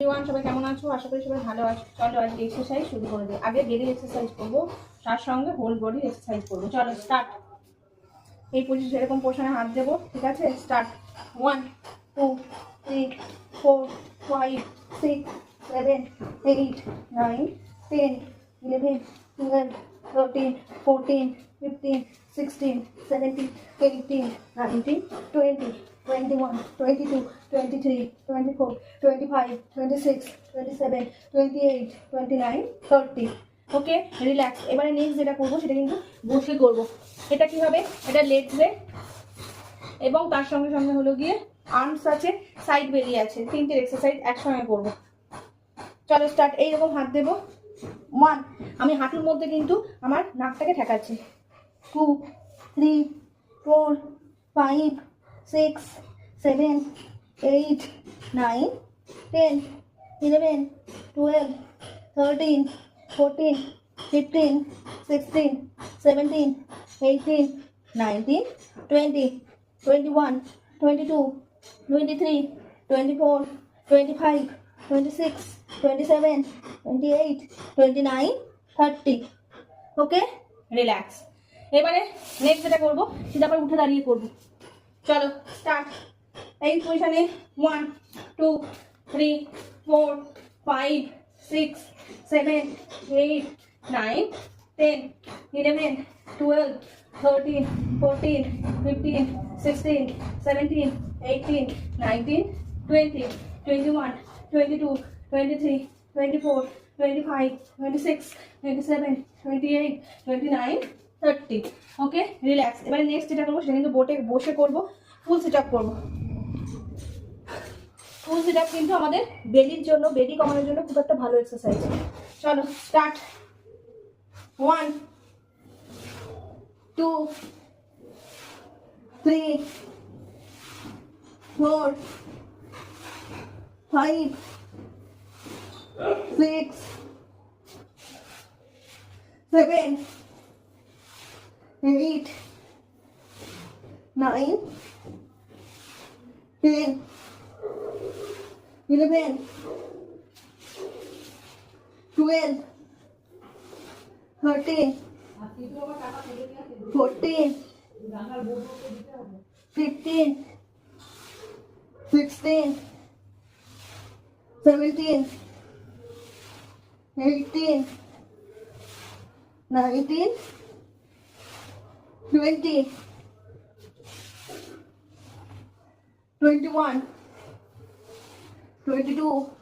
Everyone, সবাই কেমন আছো? আশা করি সবাই ভালো আছো। চলো আজকে এক্সারসাইজ শুরু করে দিই। আগে বেলি এক্সারসাইজ করবো, তার সঙ্গে হোল বডি এক্সারসাইজ করবো। চলো স্টার্ট। এই পজিশন, এরকম পোশনে হাত দেবো, ঠিক আছে? স্টার্ট। 1 2 3 4 5 6 7 8 9 10 11 12 13 14 15 16 17 18 19 20 21 22 23 24 25 26 27 28 29 30। ওকে, রিল্যাক্স। এবারে নেক্সট যেটা করবো সেটা কিন্তু বসে করবো। এটা কি হবে? এটা লেগস এবং তার সঙ্গে সঙ্গে হলো গিয়ে আর্মস আছে, সাইড বেরিয়ে আছে। তিনটে এক্সারসাইজ একসঙ্গে করবো। চলো স্টার্ট। এইরকম হাত দেবো। 1, আমি হাঁটুর মধ্যে কিন্তু আমার নাকটাকে ঠেকাচ্ছি। 2 3 4 5 6 7 8 9 10 11 12 13 14 15 16 17 18 19 20 21 22 23 24 25 26 27 28 29 30। ওকে, রিল্যাক্স। এবারে নেক্সট যেটা করবো সেটা আবার উঠে দাঁড়িয়ে করবো। চলো স্টার্ট। এই পজিশনে 1 2 3 4 5 6 7 8 9 10 11 12 13 14 15 16 17 18 19 20 21 22 23 24 25 26 27 28 29 30। ওকে, রিল্যাক্স। এবারে নেক্সট যেটা করবো সেটা কিন্তু বসে করবো। ফুল সিট আপ করবো। ফুল সিট আপ কিন্তু আমাদের বেলির জন্য, বেলি কমানোর জন্য খুব একটা ভালো এক্সারসাইজ। চলো স্টার্ট। 1 2 3 4 5 6 7 8 9 10 11 12 13 14 15 16 17 18 19 20 21 22